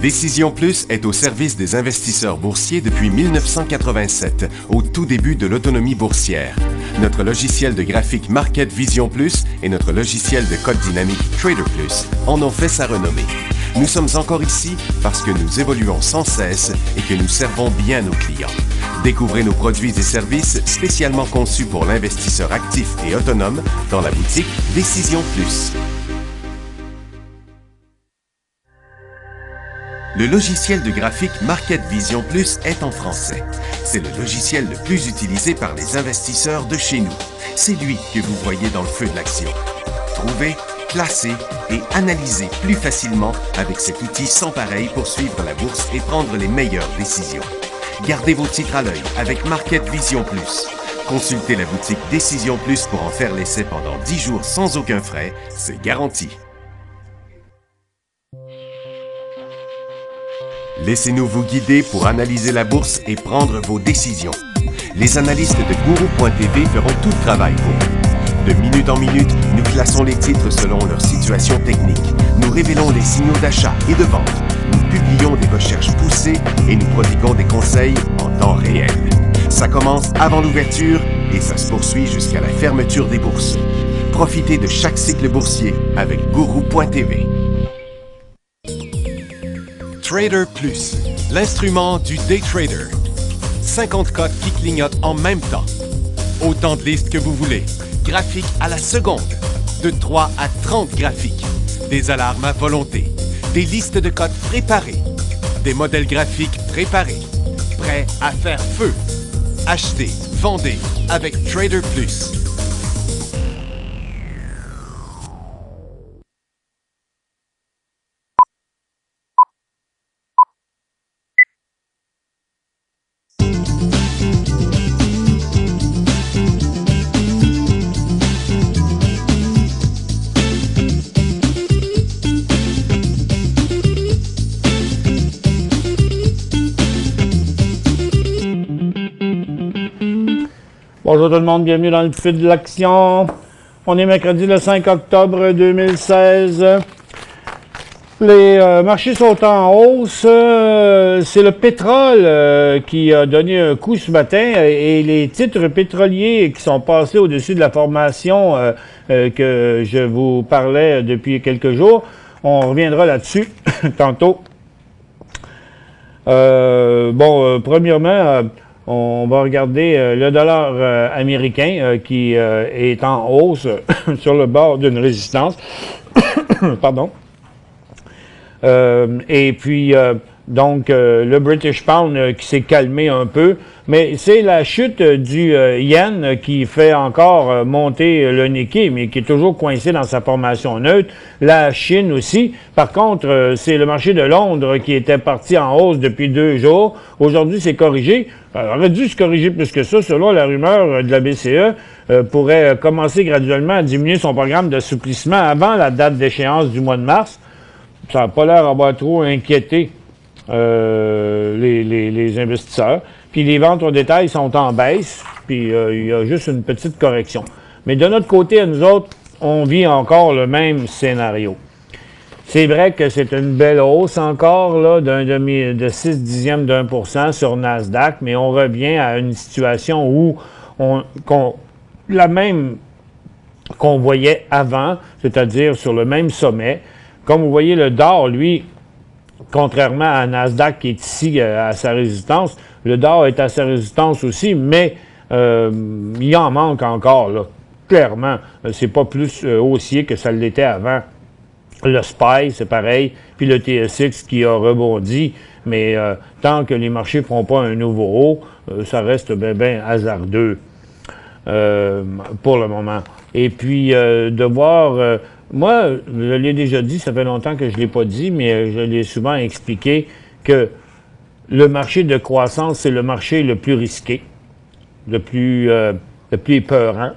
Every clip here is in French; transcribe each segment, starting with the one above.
Décision Plus est au service des investisseurs boursiers depuis 1987, au tout début de l'autonomie boursière. Notre logiciel de graphique Market Vision Plus et notre logiciel de code dynamique Trader Plus en ont fait sa renommée. Nous sommes encore ici parce que nous évoluons sans cesse et que nous servons bien nos clients. Découvrez nos produits et services spécialement conçus pour l'investisseur actif et autonome dans la boutique Décision Plus. Le logiciel de graphique Market Vision Plus est en français. C'est le logiciel le plus utilisé par les investisseurs de chez nous. C'est lui que vous voyez dans le feu de l'action. Trouvez, classez et analysez plus facilement avec cet outil sans pareil pour suivre la bourse et prendre les meilleures décisions. Gardez vos titres à l'œil avec Market Vision Plus. Consultez la boutique Décision Plus pour en faire l'essai pendant 10 jours sans aucun frais, c'est garanti. Laissez-nous vous guider pour analyser la bourse et prendre vos décisions. Les analystes de Guru.tv feront tout le travail pour vous. De minute en minute, nous classons les titres selon leur situation technique. Nous révélons les signaux d'achat et de vente. Nous publions des recherches poussées et nous prodiguons des conseils en temps réel. Ça commence avant l'ouverture et ça se poursuit jusqu'à la fermeture des bourses. Profitez de chaque cycle boursier avec Guru.tv. Trader Plus, l'instrument du day trader. 50 cotes qui clignotent en même temps. Autant de listes que vous voulez. Graphiques à la seconde. De 3 à 30 graphiques. Des alarmes à volonté. Des listes de cotes préparées. Des modèles graphiques préparés. Prêts à faire feu. Achetez, vendez avec Trader Plus. Bonjour tout le monde, bienvenue dans le feu de l'action. On est mercredi le 5 octobre 2016. Les marchés sont en hausse. C'est le pétrole qui a donné un coup ce matin et les titres pétroliers qui sont passés au-dessus de la formation que je vous parlais depuis quelques jours. On reviendra là-dessus tantôt. Premièrement, on va regarder le dollar américain qui est en hausse sur le bord d'une résistance. Pardon. Et puis, le British Pound qui s'est calmé un peu. Mais c'est la chute du yen qui fait encore monter le Nikkei, mais qui est toujours coincé dans sa formation neutre. La Chine aussi. Par contre, c'est le marché de Londres qui était parti en hausse depuis 2 jours. Aujourd'hui, c'est corrigé. Alors, aurait dû se corriger plus que ça, selon la rumeur de la BCE, pourrait commencer graduellement à diminuer son programme d'assouplissement avant la date d'échéance du mois de mars. Ça n'a pas l'air d'avoir trop inquiété les investisseurs. Puis les ventes au détail sont en baisse, puis il y a juste une petite correction. Mais de notre côté, à nous autres, on vit encore le même scénario. C'est vrai que c'est une belle hausse encore, là, de 6 dixièmes d'1% sur Nasdaq, mais on revient à une situation où la même qu'on voyait avant, c'est-à-dire sur le même sommet. Comme vous voyez, le Dow, lui, contrairement à Nasdaq qui est ici à sa résistance, le Dow est à sa résistance aussi, mais il en manque encore, là. Clairement, c'est pas plus haussier que ça l'était avant. Le SPY, c'est pareil, puis le TSX qui a rebondi, mais tant que les marchés ne feront pas un nouveau haut, ça reste bien hasardeux pour le moment. Et puis, de voir... moi, je l'ai déjà dit, ça fait longtemps que je ne l'ai pas dit, mais je l'ai souvent expliqué que le marché de croissance, c'est le marché le plus risqué, le plus épeurant.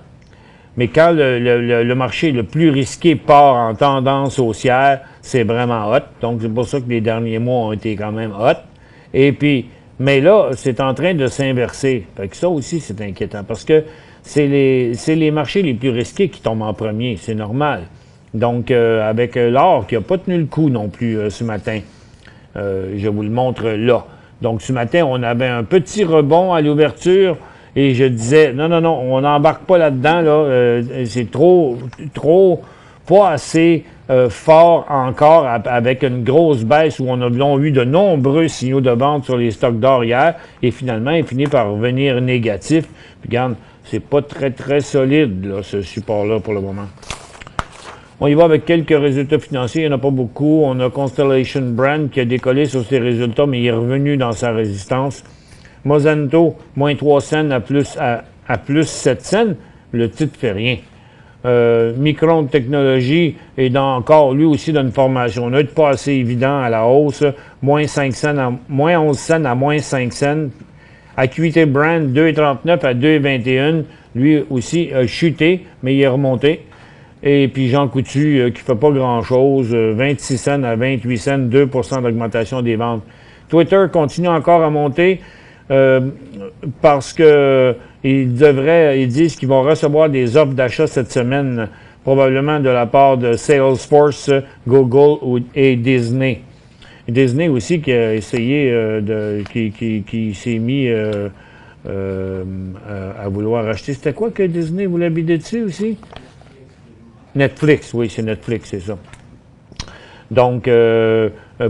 Mais quand le marché le plus risqué part en tendance haussière, c'est vraiment hot. Donc, c'est pour ça que les derniers mois ont été quand même hot. Et puis, mais là, c'est en train de s'inverser. Fait que ça aussi, c'est inquiétant parce que c'est les marchés les plus risqués qui tombent en premier. C'est normal. Donc, avec l'or qui n'a pas tenu le coup non plus ce matin. Je vous le montre là. Donc, ce matin, on avait un petit rebond à l'ouverture et je disais, non, on n'embarque pas là-dedans, là. C'est pas assez fort encore avec une grosse baisse où on a eu de nombreux signaux de vente sur les stocks d'or hier et finalement, il finit par revenir négatif. Puis, regarde, c'est pas très solide, là, ce support-là, pour le moment. On y va avec quelques résultats financiers. Il n'y en a pas beaucoup. On a Constellation Brand qui a décollé sur ses résultats, mais il est revenu dans sa résistance. Monsanto, moins 3 cents à plus 7 cents. Le titre fait rien. Micron Technologies est encore, lui aussi, dans une formation neutre, pas assez évident à la hausse. Moins 11 cents à moins 5 cents. Acuité Brand, 2,39 à 2,21. Lui aussi a chuté, mais il est remonté. Et puis Jean Coutu, qui ne fait pas grand-chose, 26 cents à 28 cents, 2 d'augmentation des ventes. Twitter continue encore à monter parce que ils disent qu'ils vont recevoir des offres d'achat cette semaine, probablement de la part de Salesforce, Google et Disney. Disney aussi qui a essayé qui s'est mis à vouloir acheter. C'était quoi que Disney voulait bider dessus aussi? Netflix, oui, c'est Netflix, c'est ça. Donc,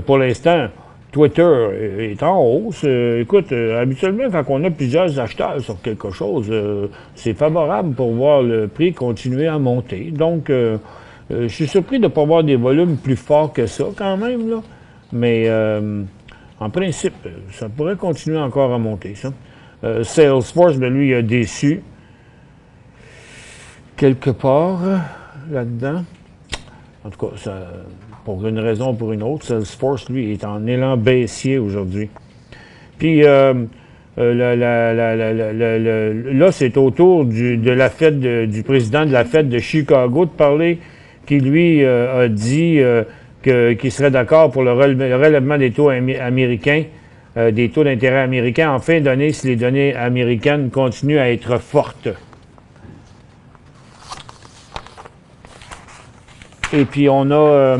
pour l'instant, Twitter est en hausse. Écoute, habituellement, quand on a plusieurs acheteurs sur quelque chose, c'est favorable pour voir le prix continuer à monter. Donc, je suis surpris de ne pas voir des volumes plus forts que ça, quand même, là. Mais, en principe, ça pourrait continuer encore à monter, ça. Salesforce, ben, lui, il a déçu quelque part là-dedans. En tout cas, ça, pour une raison ou pour une autre, Salesforce, lui, est en élan baissier aujourd'hui. Puis, là, c'est au tour de la fête du président de la Fed de Chicago de parler, qui, lui, a dit qu'il serait d'accord pour le relèvement des taux américains, des taux d'intérêt américains en fin d'année si les données américaines continuent à être fortes. Et puis, on a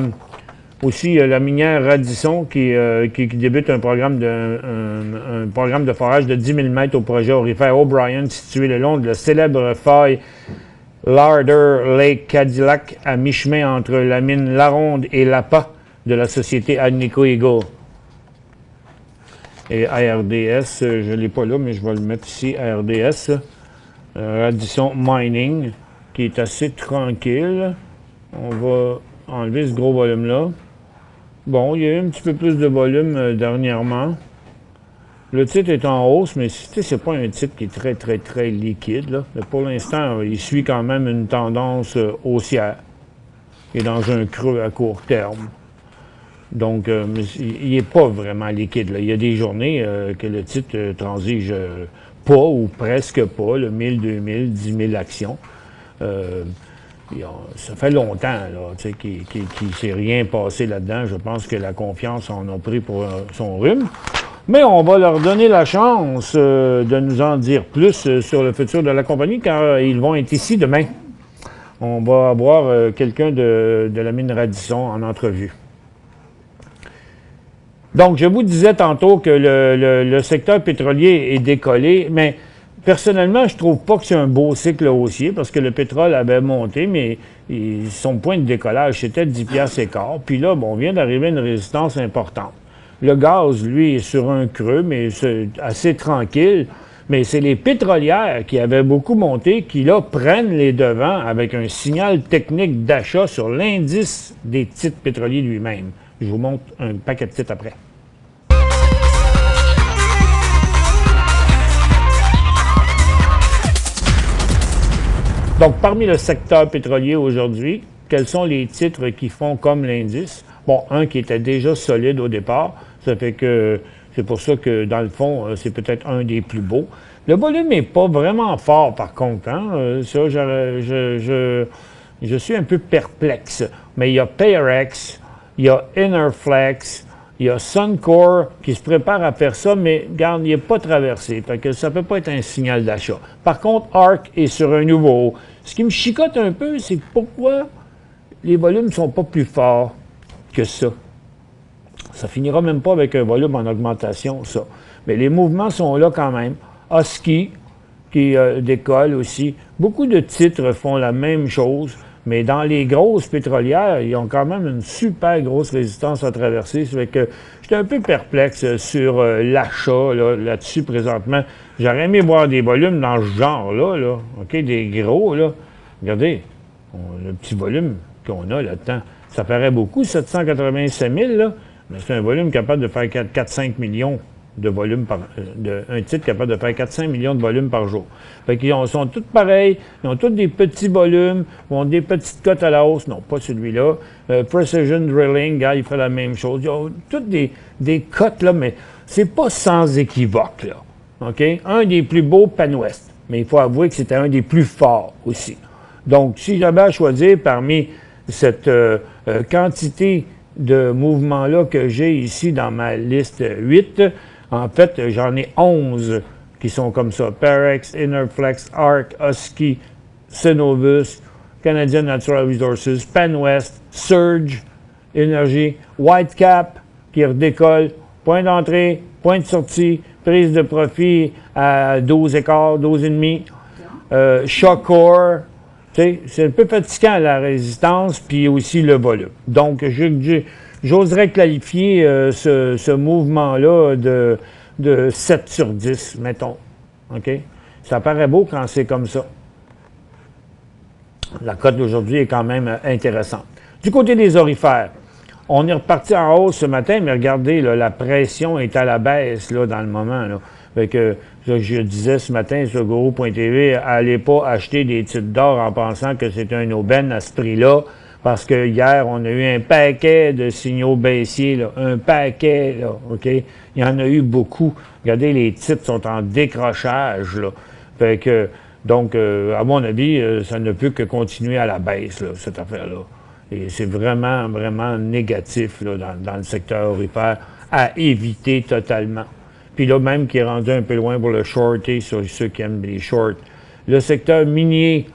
aussi la minière Radisson qui débute un programme de forage de 10 000 mètres au projet aurifère O'Brien, situé le long de la célèbre faille Larder Lake Cadillac, à mi-chemin entre la mine LaRonde et l'APA de la société Agnico Eagle. Et ARDS, je ne l'ai pas là, mais je vais le mettre ici, ARDS, Radisson Mining, qui est assez tranquille. On va enlever ce gros volume-là. Bon, il y a eu un petit peu plus de volume dernièrement. Le titre est en hausse, mais c'est pas un titre qui est très liquide, là. Mais pour l'instant, il suit quand même une tendance haussière. Il est dans un creux à court terme. Donc, il n'est pas vraiment liquide, là. Il y a des journées que le titre transige pas ou presque pas, le 1000, 2000, 10 000 actions. Ça fait longtemps là, qu'il ne s'est rien passé là-dedans. Je pense que la confiance en a pris pour son rhume. Mais on va leur donner la chance de nous en dire plus sur le futur de la compagnie, car ils vont être ici demain. On va avoir quelqu'un de la mine Radisson en entrevue. Donc, je vous disais tantôt que le secteur pétrolier est décollé, mais personnellement, je trouve pas que c'est un beau cycle haussier parce que le pétrole avait monté, mais son point de décollage, c'était 10 piastres et quart. Puis là, bon, on vient d'arriver à une résistance importante. Le gaz, lui, est sur un creux, mais c'est assez tranquille. Mais c'est les pétrolières qui avaient beaucoup monté qui, là, prennent les devants avec un signal technique d'achat sur l'indice des titres pétroliers lui-même. Je vous montre un paquet de titres après. Donc, parmi le secteur pétrolier aujourd'hui, quels sont les titres qui font comme l'indice? Bon, un qui était déjà solide au départ, ça fait que c'est pour ça que, dans le fond, c'est peut-être un des plus beaux. Le volume n'est pas vraiment fort, par contre. Hein? Ça, je suis un peu perplexe. Mais il y a Parex, il y a Enerflex, il y a Suncor qui se prépare à faire ça, mais regarde, il n'est pas traversé. Fait que ça ne peut pas être un signal d'achat. Par contre, ARC est sur un nouveau haut. Ce qui me chicote un peu, c'est pourquoi les volumes ne sont pas plus forts que ça. Ça finira même pas avec un volume en augmentation, ça. Mais les mouvements sont là quand même. Husky, qui décolle aussi. Beaucoup de titres font la même chose, mais dans les grosses pétrolières, ils ont quand même une super grosse résistance à traverser. Ça fait que j'étais un peu perplexe sur l'achat là-dessus présentement. J'aurais aimé voir des volumes dans ce genre-là, là, OK, des gros, là. Regardez, le petit volume qu'on a là-dedans, ça paraît beaucoup, 787 000, là, mais c'est un volume capable de faire 4-5 millions de volume un titre capable de faire 4-5 millions de volumes par jour. Fait qu'ils sont tous pareils, ils ont tous des petits volumes, ils ont des petites cotes à la hausse, non, pas celui-là. Precision Drilling, gars, il fait la même chose. Ils ont toutes des cotes, là, mais c'est pas sans équivoque, là. OK? Un des plus beaux PanWest, mais il faut avouer que c'était un des plus forts aussi. Donc, si j'avais à choisir parmi cette quantité de mouvements-là que j'ai ici dans ma liste 8, en fait, j'en ai 11 qui sont comme ça. Parex, Interflex, ARC, Husky, Cenovus, Canadian Natural Resources, PanWest, Surge, Énergie, Whitecap, qui redécolle, point d'entrée, point de sortie, prise de profit à 12 écarts, 12,5, Shawcor. C'est un peu fatigant la résistance, puis aussi le volume. Donc, j'oserais qualifier ce mouvement-là de 7 sur 10, mettons. OK? Ça paraît beau quand c'est comme ça. La cote d'aujourd'hui est quand même intéressante. Du côté des orifères, on est reparti en hausse ce matin, mais regardez, là, la pression est à la baisse là, dans le moment. Là. Fait que, je disais ce matin sur Guru.tv, allez pas acheter des titres d'or en pensant que c'est un aubaine à ce prix-là, parce que hier, on a eu un paquet de signaux baissiers, là, un paquet, là, OK? Il y en a eu beaucoup. Regardez, les titres sont en décrochage, là. Fait que, donc, à mon avis, ça ne peut que continuer à la baisse, là, cette affaire-là. Et c'est vraiment, vraiment négatif, là, dans le secteur orifère, à éviter totalement. Puis là, même qui est rendu un peu loin pour le shorter sur ceux qui aiment les shorts. Le secteur minier,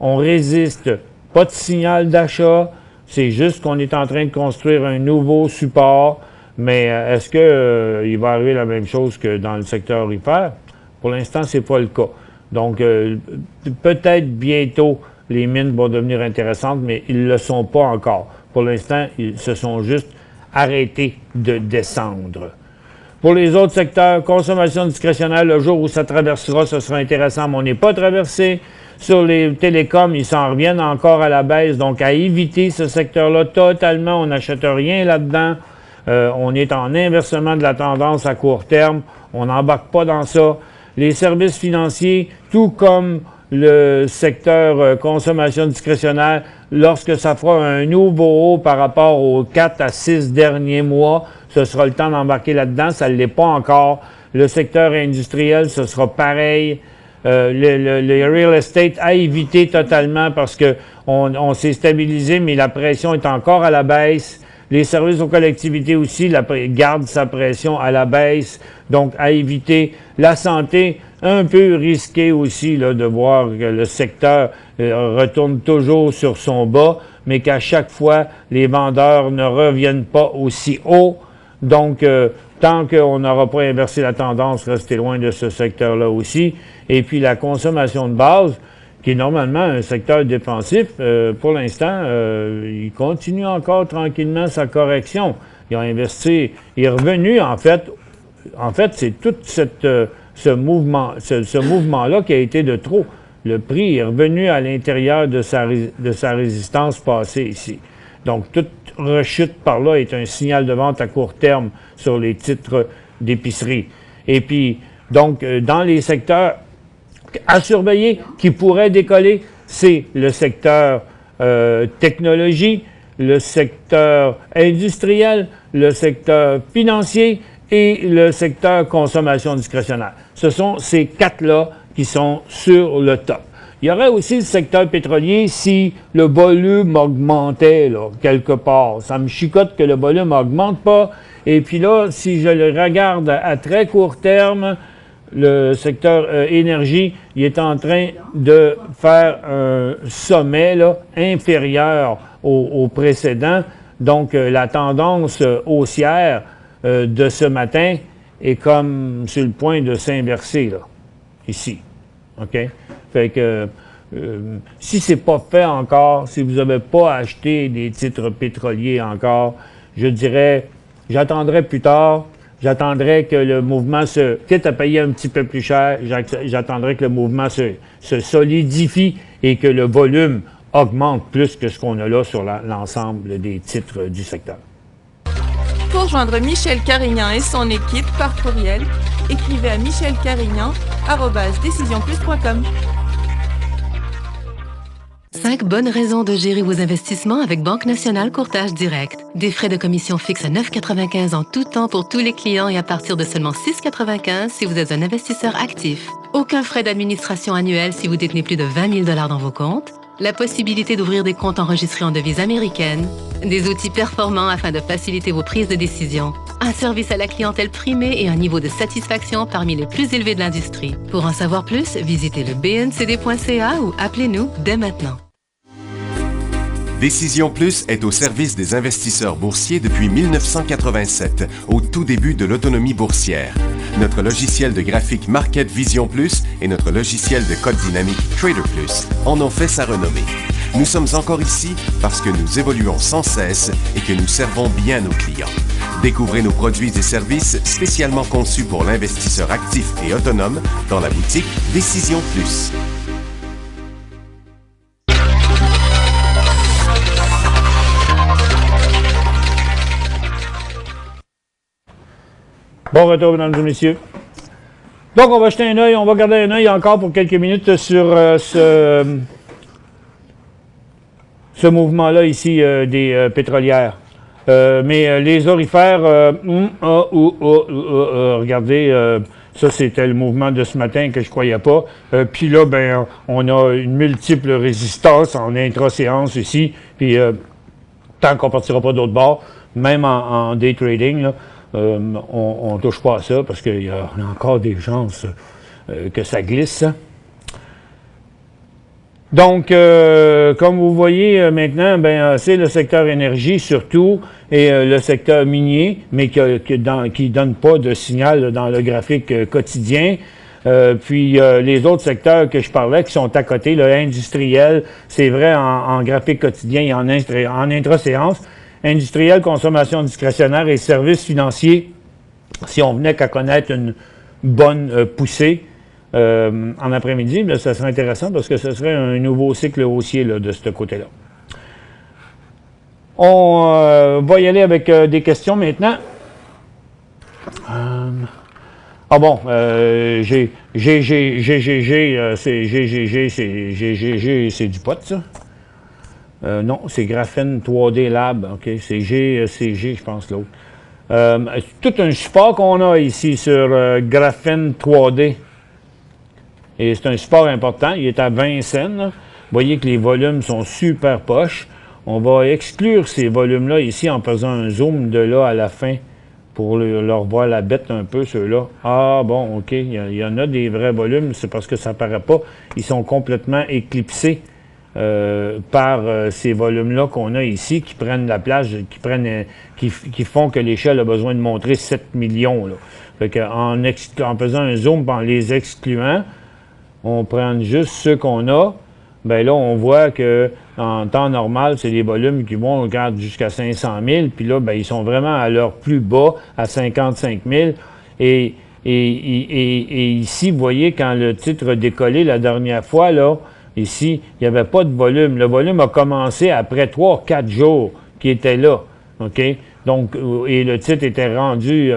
on résiste. Pas de signal d'achat. C'est juste qu'on est en train de construire un nouveau support. Mais est-ce que il va arriver la même chose que dans le secteur orifère? Pour l'instant, c'est pas le cas. Donc, peut-être bientôt, les mines vont devenir intéressantes, mais ils ne le sont pas encore. Pour l'instant, ils se sont juste arrêtés de descendre. Pour les autres secteurs, consommation discrétionnaire, le jour où ça traversera, ce sera intéressant, mais on n'est pas traversé. Sur les télécoms, ils s'en reviennent encore à la baisse, donc à éviter ce secteur-là totalement. On n'achète rien là-dedans. On est en inversement de la tendance à court terme. On n'embarque pas dans ça. Les services financiers, tout comme le secteur consommation discrétionnaire, lorsque ça fera un nouveau haut par rapport aux 4 à 6 derniers mois, ce sera le temps d'embarquer là-dedans. Ça ne l'est pas encore. Le secteur industriel, ce sera pareil. Le real estate à éviter totalement parce que on s'est stabilisé, mais la pression est encore à la baisse. Les services aux collectivités aussi gardent sa pression à la baisse, donc à éviter. La santé, un peu risqué aussi là, de voir que le secteur retourne toujours sur son bas, mais qu'à chaque fois, les vendeurs ne reviennent pas aussi haut. Donc, tant qu'on n'aura pas inversé la tendance, restez loin de ce secteur-là aussi. Et puis, la consommation de base, qui est normalement un secteur défensif, pour l'instant, il continue encore tranquillement sa correction. Il a investi, il est revenu, en fait, c'est tout ce mouvement-là qui a été de trop. Le prix est revenu à l'intérieur de sa résistance passée ici. Donc, toute rechute par là est un signal de vente à court terme sur les titres d'épicerie. Et puis, donc, dans les secteurs à surveiller qui pourraient décoller, c'est le secteur technologie, le secteur industriel, le secteur financier et le secteur consommation discrétionnaire. Ce sont ces quatre-là qui sont sur le top. Il y aurait aussi le secteur pétrolier si le volume augmentait là, quelque part. Ça me chicote que le volume n'augmente pas. Et puis là, si je le regarde à très court terme, le secteur énergie, il est en train de faire un sommet là, inférieur au précédent. Donc, la tendance haussière de ce matin est comme sur le point de s'inverser, là, ici. OK? Fait que si c'est pas fait encore, si vous n'avez pas acheté des titres pétroliers encore, je dirais, j'attendrai plus tard. J'attendrai que le mouvement quitte à payer un petit peu plus cher, j'attendrai que le mouvement se solidifie et que le volume augmente plus que ce qu'on a là sur l'ensemble des titres du secteur. Pour joindre Michel Carignan et son équipe par courriel, écrivez à michelcarignan@decisionplus.com. 5 bonnes raisons de gérer vos investissements avec Banque Nationale Courtage Direct. Des frais de commission fixes à 9,95 en tout temps pour tous les clients et à partir de seulement 6,95 si vous êtes un investisseur actif. Aucun frais d'administration annuel si vous détenez plus de 20 000 $ dans vos comptes. La possibilité d'ouvrir des comptes enregistrés en devise américaine. Des outils performants afin de faciliter vos prises de décision. Un service à la clientèle primé et un niveau de satisfaction parmi les plus élevés de l'industrie. Pour en savoir plus, visitez le bncd.ca ou appelez-nous dès maintenant. Décision Plus est au service des investisseurs boursiers depuis 1987, au tout début de l'autonomie boursière. Notre logiciel de graphique Market Vision Plus et notre logiciel de code dynamique Trader Plus en ont fait sa renommée. Nous sommes encore ici parce que nous évoluons sans cesse et que nous servons bien nos clients. Découvrez nos produits et services spécialement conçus pour l'investisseur actif et autonome dans la boutique Décision Plus. Bon retour, mesdames et messieurs. Donc, on va jeter un œil, on va garder un œil encore pour quelques minutes sur ce mouvement-là ici des pétrolières. Mais les orifères, regardez, ça c'était le mouvement de ce matin que je croyais pas. Puis là, ben, on a une multiple résistance en intra-séance ici. Puis tant qu'on partira pas d'autre bord, même en day trading, là, on ne touche pas à ça parce qu'il y a encore des chances que ça glisse. Donc, comme vous voyez maintenant, ben, c'est le secteur énergie surtout et le secteur minier, mais qui donne pas de signal dans le graphique quotidien. Puis les autres secteurs que je parlais qui sont à côté, le industriel, c'est vrai en graphique quotidien et en intra-séance. Industriel, consommation discrétionnaire et services financiers, si on venait qu'à connaître une bonne poussée en après-midi, bien, ça serait intéressant parce que ce serait un nouveau cycle haussier là, de ce côté-là. On va y aller avec des questions maintenant. Ah bon, c'est du pot, ça? Non, c'est Graphene 3D Lab, OK? C'est G, je pense, l'autre. Tout un support qu'on a ici sur Graphene 3D. Et c'est un support important, il est à 20 cents. Là. Vous voyez que les volumes sont super poches. On va exclure ces volumes-là ici en faisant un zoom de là à la fin pour leur voir la bête un peu, ceux-là. Ah bon, OK, il y en a des vrais volumes, c'est parce que ça paraît pas. Ils sont complètement éclipsés. Par ces volumes-là qu'on a ici, qui prennent la place, qui font que l'échelle a besoin de montrer 7 millions. Là. Fait que en faisant un zoom, en les excluant, on prend juste ceux qu'on a, ben là, on voit que en temps normal, c'est des volumes qui vont jusqu'à 500 000, puis là, ben, ils sont vraiment à leur plus bas, à 55 000. Et ici, vous voyez, quand le titre a décollé la dernière fois, là, ici, il n'y avait pas de volume. Le volume a commencé après 3-4 jours qui était là. OK? Donc, et le titre était rendu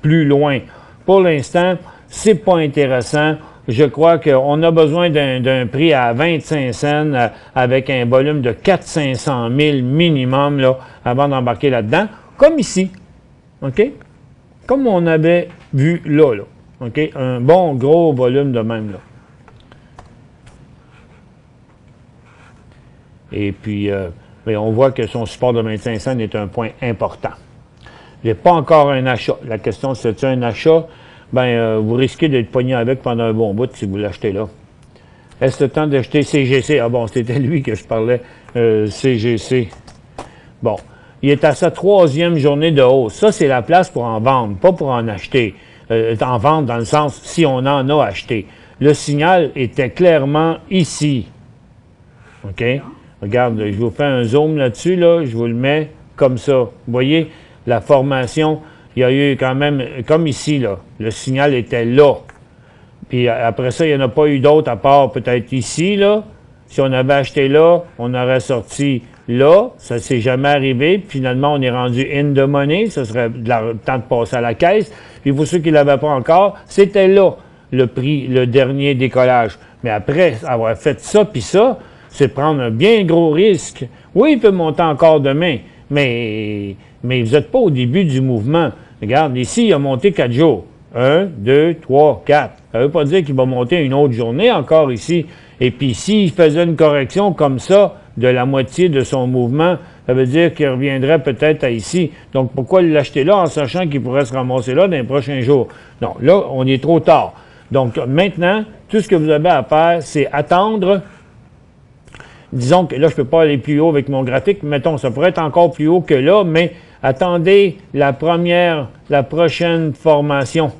plus loin. Pour l'instant, c'est pas intéressant. Je crois qu'on a besoin d'un prix à 25 cents avec un volume de 400-500 000 minimum là, avant d'embarquer là-dedans, comme ici. OK? Comme on avait vu là. OK? Un bon gros volume de même là. Et puis, on voit que son support de 25 cents est un point important. Il n'y a pas encore un achat. La question, c'est-tu un achat? Vous risquez d'être pogné avec pendant un bon bout si vous l'achetez là. Est-ce le temps d'acheter CGC? Ah bon, c'était lui que je parlais, CGC. Bon. il est à sa 3e journée de hausse. Ça, c'est la place pour en vendre, pas pour en acheter. En vendre dans le sens si on en a acheté. Le signal était clairement ici. OK? Regarde, je vous fais un zoom là-dessus, là, je vous le mets comme ça. Vous voyez, la formation, il y a eu quand même, comme ici, là, le signal était là. Puis après ça, il n'y en a pas eu d'autres à part peut-être ici, là. Si on avait acheté là, on aurait sorti là. Ça ne s'est jamais arrivé. Puis finalement, on est rendu in the money. Ça serait le temps de passer à la caisse. Puis pour ceux qui ne l'avaient pas encore, c'était là le prix, le dernier décollage. Mais après avoir fait ça puis ça, c'est prendre un bien gros risque. Oui, il peut monter encore demain, mais vous n'êtes pas au début du mouvement. Regarde, ici, il a monté 4 jours. 1, 2, 3, 4. Ça ne veut pas dire qu'il va monter une autre journée encore ici. Et puis, s'il faisait une correction comme ça, de la moitié de son mouvement, ça veut dire qu'il reviendrait peut-être à ici. Donc, pourquoi l'acheter là en sachant qu'il pourrait se ramasser là dans les prochains jours? Non, là, on est trop tard. Donc, maintenant, tout ce que vous avez à faire, c'est attendre. Disons que là, je ne peux pas aller plus haut avec mon graphique. Mettons, ça pourrait être encore plus haut que là, mais attendez la prochaine formation.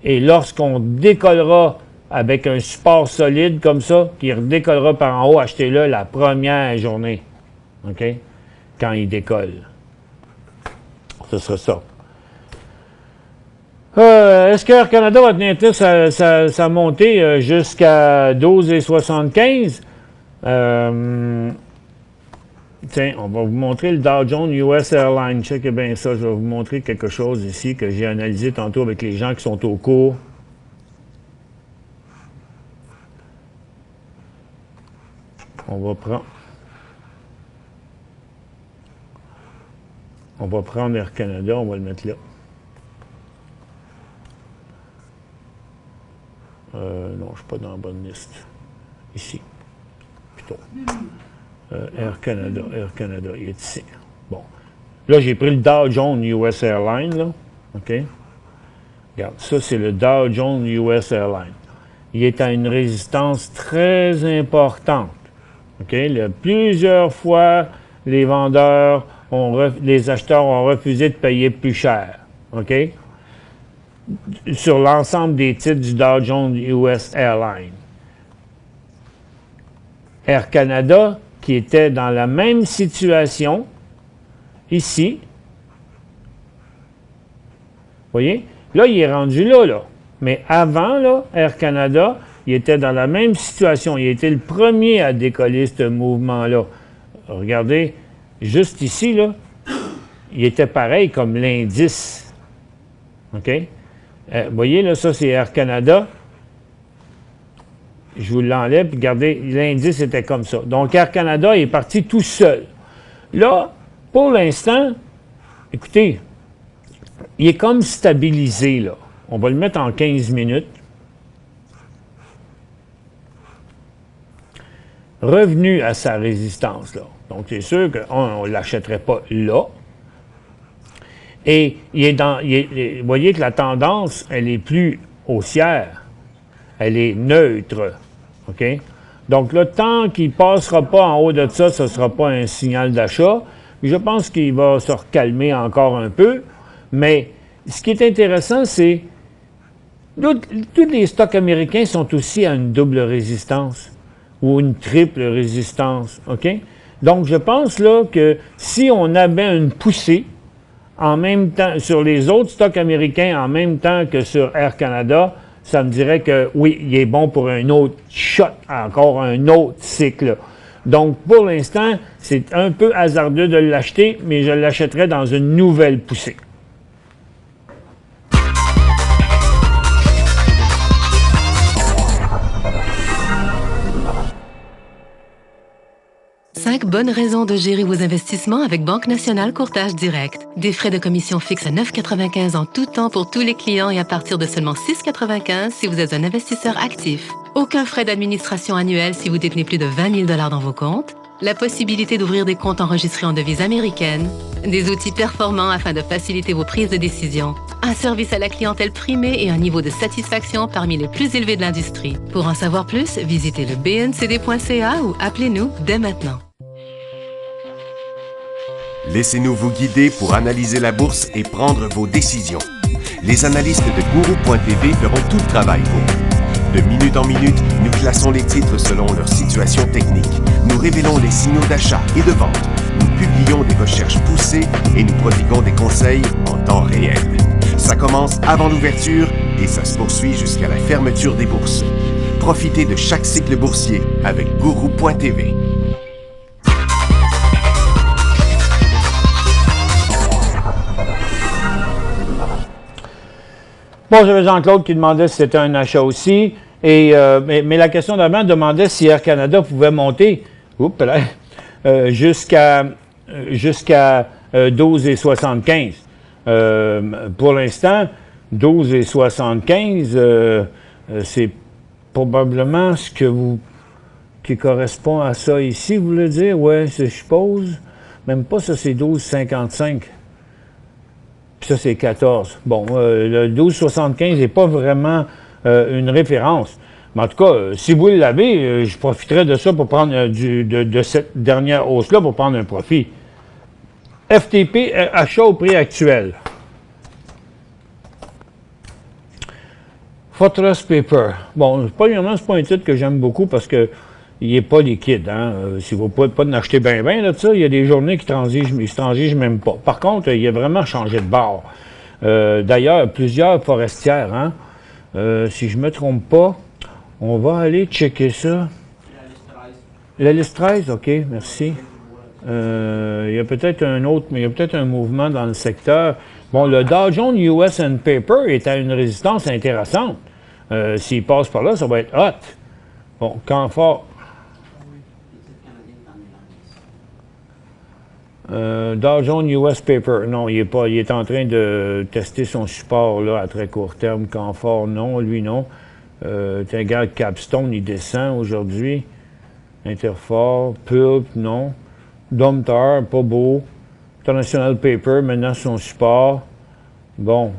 Et lorsqu'on décollera avec un support solide comme ça, qui redécollera par en haut, achetez-le la première journée. OK? Quand il décolle. Ce sera ça. Est-ce que Air Canada va tenir sa montée jusqu'à 12,75? Tiens, on va vous montrer le Dow Jones US Airlines. Checkez bien ça. Je vais vous montrer quelque chose ici que j'ai analysé tantôt avec les gens qui sont au cours. On va prendre Air Canada, on va le mettre là. Non, je ne suis pas dans la bonne liste. Ici. Plutôt. Air Canada, il est ici. Bon. Là, j'ai pris le Dow Jones US Airlines, là. OK? Regarde, ça, c'est le Dow Jones US Airlines. Il est à une résistance très importante. OK? Plusieurs fois, les acheteurs ont refusé de payer plus cher. OK? Sur l'ensemble des titres du Dow Jones US Airlines. Air Canada, qui était dans la même situation, ici. Vous voyez? Là, il est rendu là. Mais avant, là, Air Canada, il était dans la même situation. Il était le premier à décoller ce mouvement-là. Regardez, juste ici, là, il était pareil comme l'indice. OK? Vous voyez, là, ça, c'est Air Canada. Je vous l'enlève, puis regardez, l'indice était comme ça. Donc, Air Canada est parti tout seul. Là, pour l'instant, écoutez, il est comme stabilisé, là. On va le mettre en 15 minutes. Revenu à sa résistance, là. Donc, c'est sûr qu'on ne l'achèterait pas là. Et vous voyez que la tendance, elle est plus haussière. Elle est neutre. OK? Donc là, tant qu'il ne passera pas en haut de ça, ce ne sera pas un signal d'achat. Je pense qu'il va se recalmer encore un peu. Mais ce qui est intéressant, c'est tous les stocks américains sont aussi à une double résistance ou une triple résistance. OK? Donc, je pense là que si on avait une poussée en même temps sur les autres stocks américains en même temps que sur Air Canada, ça me dirait que oui, il est bon pour un autre shot, encore un autre cycle. Donc, pour l'instant, c'est un peu hasardeux de l'acheter, mais je l'achèterai dans une nouvelle poussée. Cinq bonnes raisons de gérer vos investissements avec Banque Nationale Courtage Direct. Des frais de commission fixes à 9,95 en tout temps pour tous les clients et à partir de seulement 6,95 si vous êtes un investisseur actif. Aucun frais d'administration annuel si vous détenez plus de 20 000 $ dans vos comptes. La possibilité d'ouvrir des comptes enregistrés en devise américaine. Des outils performants afin de faciliter vos prises de décision. Un service à la clientèle primé et un niveau de satisfaction parmi les plus élevés de l'industrie. Pour en savoir plus, visitez le bncd.ca ou appelez-nous dès maintenant. Laissez-nous vous guider pour analyser la bourse et prendre vos décisions. Les analystes de Guru.tv feront tout le travail pour vous. De minute en minute, nous classons les titres selon leur situation technique. Nous révélons les signaux d'achat et de vente. Nous publions des recherches poussées et nous prodiguons des conseils en temps réel. Ça commence avant l'ouverture et ça se poursuit jusqu'à la fermeture des bourses. Profitez de chaque cycle boursier avec Guru.tv. Bon, j'avais Jean-Claude qui demandait si c'était un achat aussi. Mais la question d'avant demandait si Air Canada pouvait monter jusqu'à 12,75. Pour l'instant, 12,75, c'est probablement ce qui correspond à ça ici, vous voulez dire? Oui, je suppose. Même pas ça, c'est 12,55. Puis ça, c'est 14. Bon, le 12,75 n'est pas vraiment une référence. Mais en tout cas, si vous l'avez, je profiterai de ça pour prendre de cette dernière hausse-là pour prendre un profit. FTP, achat au prix actuel. Fortress Paper. Bon, premièrement, c'est pas un titre que j'aime beaucoup parce que il n'est pas liquide. Hein? Si vous ne pouvez pas en acheter bien, là, de ça, il y a des journées qui ne transigent même pas. Par contre, il a vraiment changé de bord. D'ailleurs, plusieurs forestières, hein? Si je ne me trompe pas, on va aller checker ça. La liste 13, OK, merci. Il y a peut-être un autre, mais il y a peut-être un mouvement dans le secteur. Bon, le Dow Jones US & Paper est à une résistance intéressante. S'il passe par là, ça va être hot. Bon, Canfor. Dow Jones US Paper, non, il est en train de tester son support là, à très court terme. Canfor, non, lui non. Regarde, Capstone, il descend aujourd'hui. Interfor, Pulp, non. Domtar, pas beau. International Paper, maintenant son support. Bon,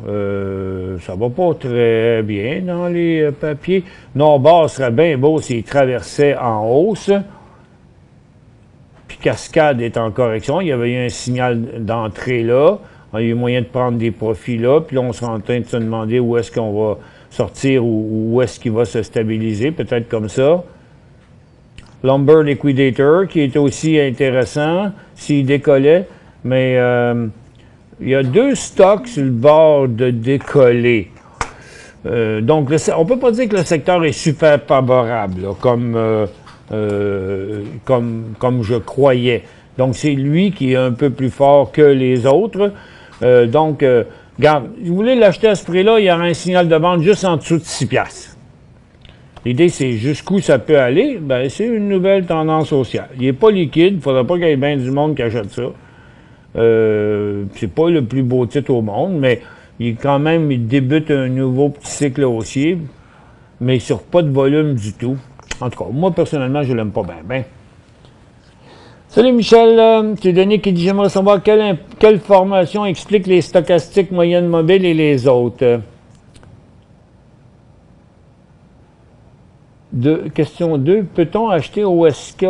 ça va pas très bien dans les papiers. Norbord serait bien beau s'il traversait en hausse. Puis Cascade est en correction. Il y avait eu un signal d'entrée là. Il y a eu moyen de prendre des profits là. Puis là, on sera en train de se demander où est-ce qu'on va sortir ou où est-ce qu'il va se stabiliser. Peut-être comme ça. Lumber Liquidator, qui est aussi intéressant s'il décollait. Mais il y a deux stocks sur le bord de décoller. Donc, on ne peut pas dire que le secteur est super favorable, là, comme je croyais. Donc, c'est lui qui est un peu plus fort que les autres. Donc, regarde, si vous voulez l'acheter à ce prix-là, il y aura un signal de vente juste en dessous de 6 $. L'idée, c'est jusqu'où ça peut aller. Ben, c'est une nouvelle tendance haussière. Il n'est pas liquide. Il ne faudra pas qu'il y ait bien du monde qui achète ça. C'est pas le plus beau titre au monde, mais il débute un nouveau petit cycle haussier, mais sur pas de volume du tout. En tout cas, moi, personnellement, je l'aime pas bien. Salut Michel, c'est Denis qui dit « J'aimerais savoir quelle formation explique les stochastiques moyennes mobiles et les autres. » Question 2. Peut-on acheter OSK.WT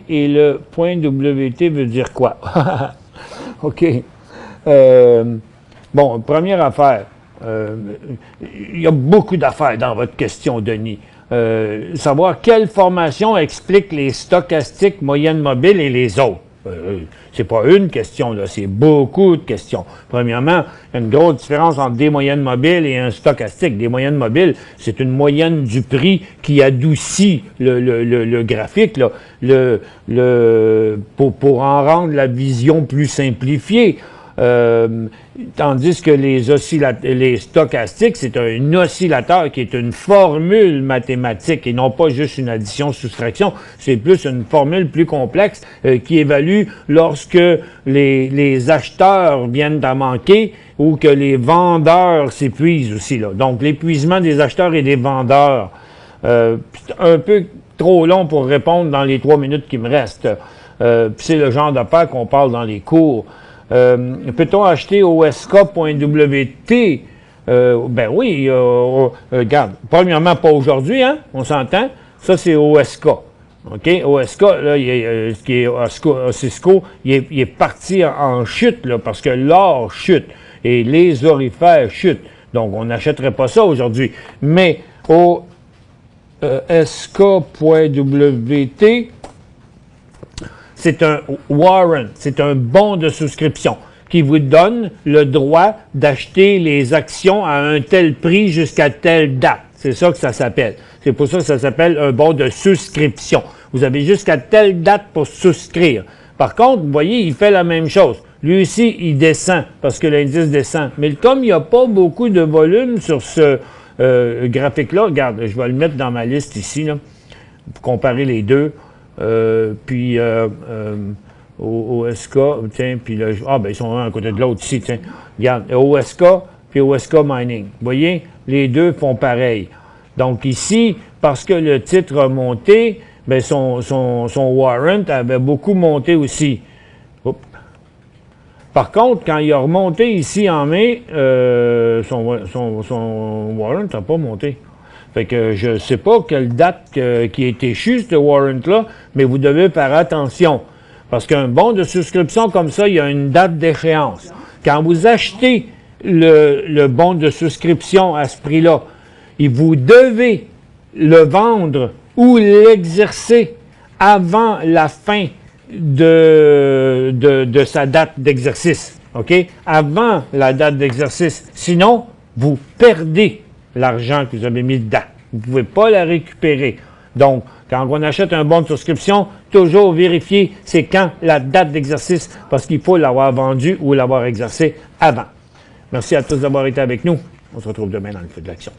et le .WT veut dire quoi? OK. Bon, première affaire. Il y a beaucoup d'affaires dans votre question, Denis. Savoir quelle formation explique les stochastiques moyennes mobiles et les autres. C'est pas une question, là, c'est beaucoup de questions. Premièrement, il y a une grosse différence entre des moyennes mobiles et un stochastique. Des moyennes mobiles, c'est une moyenne du prix qui adoucit le graphique, là, pour en rendre la vision plus simplifiée. Tandis que les stochastiques, c'est un oscillateur qui est une formule mathématique et non pas juste une addition-soustraction. C'est plus une formule plus complexe qui évalue lorsque les acheteurs viennent à manquer ou que les vendeurs s'épuisent aussi, là. Donc, l'épuisement des acheteurs et des vendeurs. Un peu trop long pour répondre dans les 3 minutes qui me restent. C'est le genre d'affaires qu'on parle dans les cours. Peut-on acheter OSK.WT? Ben oui, regarde, premièrement, pas aujourd'hui, hein, on s'entend, ça c'est OSK. OK? OSK, là, ce qui est Cisco, il est parti en chute, là, parce que l'or chute et les orifères chutent. Donc, on n'achèterait pas ça aujourd'hui. Mais au SK.WT, c'est un warrant, c'est un bon de souscription qui vous donne le droit d'acheter les actions à un tel prix jusqu'à telle date. C'est ça que ça s'appelle. C'est pour ça que ça s'appelle un bon de souscription. Vous avez jusqu'à telle date pour souscrire. Par contre, vous voyez, il fait la même chose. Lui aussi, il descend parce que l'indice descend. Mais comme il n'y a pas beaucoup de volume sur ce graphique-là, regarde, je vais le mettre dans ma liste ici, là, pour comparer les deux. Puis OSK, tiens, puis là, ben ils sont un à côté de l'autre ici, tiens. Regarde, OSK puis OSK Mining. Vous voyez, les deux font pareil. Donc ici, parce que le titre a monté, ben son warrant avait beaucoup monté aussi. Oups. Par contre, quand il a remonté ici en mai, son warrant n'a pas monté. Fait que je ne sais pas quelle date qui est échue, ce warrant-là, mais vous devez faire attention. Parce qu'un bon de souscription comme ça, il y a une date d'échéance. Quand vous achetez le bon de souscription à ce prix-là, vous devez le vendre ou l'exercer avant la fin de sa date d'exercice. OK? Avant la date d'exercice. Sinon, vous perdez l'argent que vous avez mis dedans. Vous ne pouvez pas la récupérer. Donc, quand on achète un bon de souscription, toujours vérifier c'est quand la date d'exercice, parce qu'il faut l'avoir vendu ou l'avoir exercé avant. Merci à tous d'avoir été avec nous. On se retrouve demain dans le feu de l'action.